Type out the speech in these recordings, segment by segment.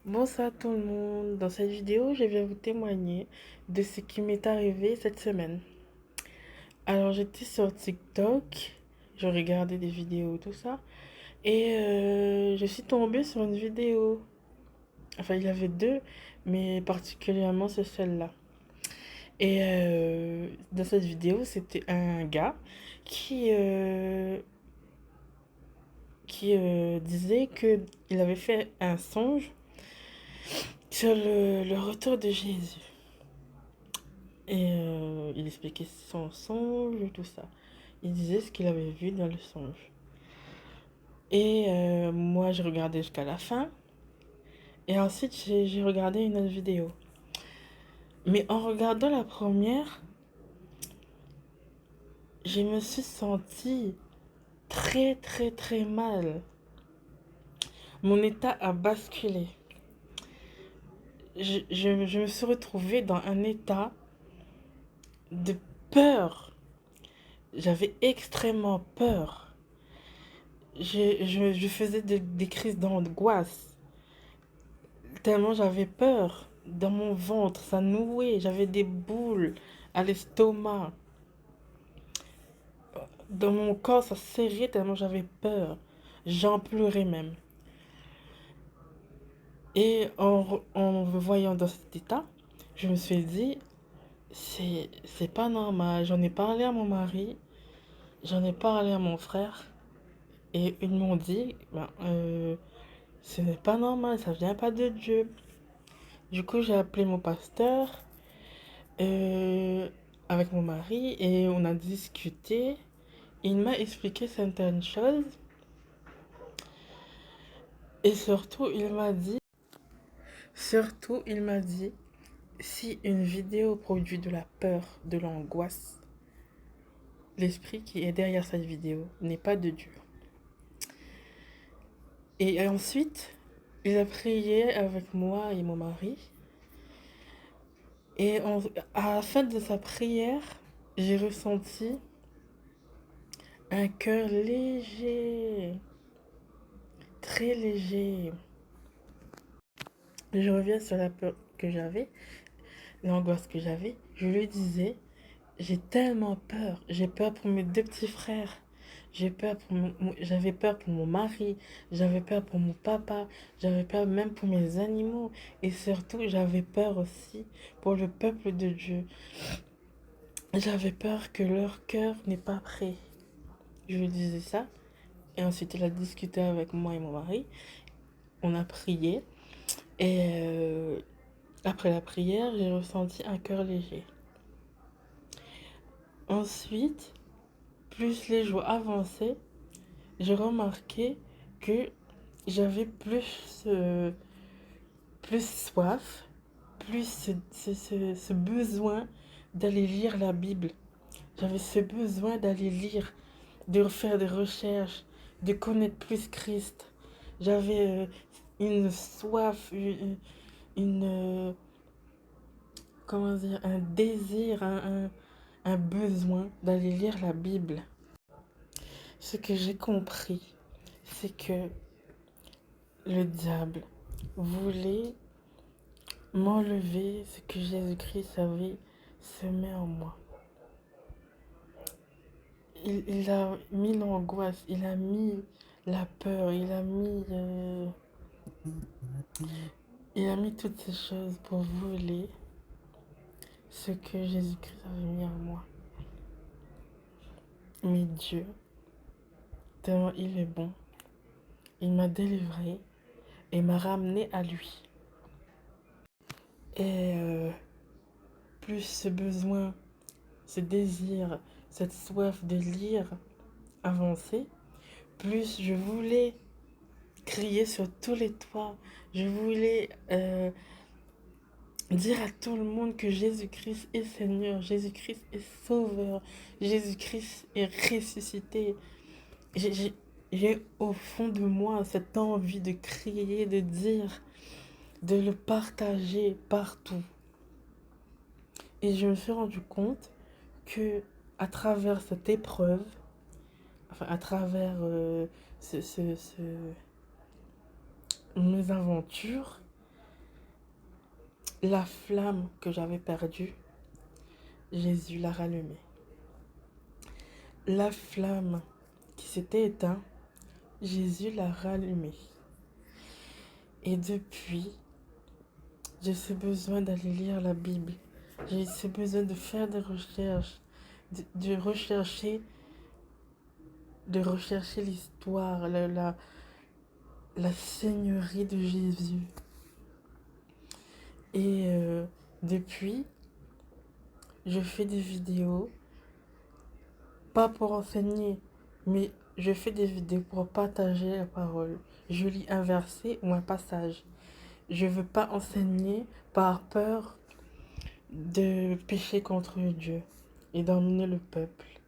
Bonsoir tout le monde. Dans cette vidéo, je vais vous témoigner de ce qui m'est arrivé cette semaine. Alors, j'étais sur TikTok, je regardais des vidéos, tout ça, et je suis tombée sur une vidéo. Enfin, il y avait deux, mais particulièrement c'est celle-là. Et dans cette vidéo, c'était un gars qui, euh, qui disait qu'il avait fait un songe sur le retour de Jésus. Et il expliquait son songe, tout ça. Il disait ce qu'il avait vu dans le songe. Et moi, j'ai regardé jusqu'à la fin. Et ensuite, j'ai regardé une autre vidéo. Mais en regardant la première, je me suis sentie très, très, très mal. Mon état a basculé. Je me suis retrouvée dans un état de peur. J'avais extrêmement peur. Je faisais des crises d'angoisse. Tellement j'avais peur. Dans mon ventre, ça nouait. J'avais des boules à l'estomac. Dans mon corps, ça serrait tellement j'avais peur. J'en pleurais même. Et en me voyant dans cet état, je me suis dit, c'est pas normal. J'en ai parlé à mon mari, j'en ai parlé à mon frère. Et ils m'ont dit, ce n'est pas normal, ça vient pas de Dieu. Du coup, j'ai appelé mon pasteur euh, avec mon mari et on a discuté. Il m'a expliqué certaines choses et surtout il m'a dit si une vidéo produit de la peur, de l'angoisse, l'esprit qui est derrière cette vidéo n'est pas de Dieu. Et ensuite, il a prié avec moi et mon mari et à la fin de sa prière, j'ai ressenti un cœur léger, très léger. Je reviens sur la peur que j'avais, l'angoisse que j'avais. Je lui disais, j'ai tellement peur. J'ai peur pour mes deux petits frères. J'avais peur pour mon mari. J'avais peur pour mon papa. J'avais peur même pour mes animaux. Et surtout, j'avais peur aussi pour le peuple de Dieu. J'avais peur que leur cœur n'est pas prêt. Je lui disais ça. Et ensuite, elle a discuté avec moi et mon mari. On a prié. Et après la prière, j'ai ressenti un cœur léger. Ensuite, plus les jours avançaient, j'ai remarqué que j'avais plus soif, plus ce besoin d'aller lire la Bible. J'avais ce besoin d'aller lire, de faire des recherches, de connaître plus Christ. J'avais une soif, une, comment dire, un désir, un besoin d'aller lire la Bible. Ce que j'ai compris, c'est que le diable voulait m'enlever ce que Jésus-Christ avait semé en moi. Il a mis l'angoisse, il a mis la peur, il a mis toutes ces choses pour voler ce que Jésus-Christ avait mis en moi. Mais Dieu, tellement il est bon, il m'a délivré et m'a ramené à lui. Et plus ce besoin, ce désir, cette soif de lire avançait, plus je voulais crier sur tous les toits. Je voulais dire à tout le monde que Jésus-Christ est Seigneur, Jésus-Christ est Sauveur, Jésus-Christ est ressuscité. J'ai au fond de moi cette envie de crier, de dire, de le partager partout. Et je me suis rendu compte que à travers cette épreuve, enfin à travers ce, ce, ce- mes aventures, La flamme que j'avais perdue, Jésus l'a rallumée. La flamme qui s'était éteinte, Jésus l'a rallumée. Et depuis, j'ai ce besoin d'aller lire la Bible. J'ai ce besoin de faire des recherches, de rechercher, l'histoire, la seigneurie de Jésus. Et depuis, je fais des vidéos, pas pour enseigner, mais je fais des vidéos pour partager la parole. Je lis un verset ou un passage. Je ne veux pas enseigner par peur de pécher contre Dieu et d'emmener le peuple,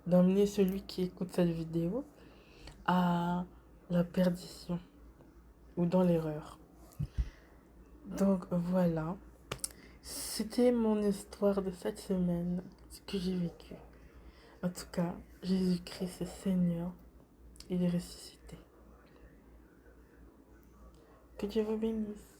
d'emmener celui qui écoute cette vidéo à la perdition ou dans l'erreur. Donc voilà, c'était mon histoire de cette semaine, ce que j'ai vécu. En tout cas, Jésus-Christ est Seigneur, il est ressuscité. Que Dieu vous bénisse.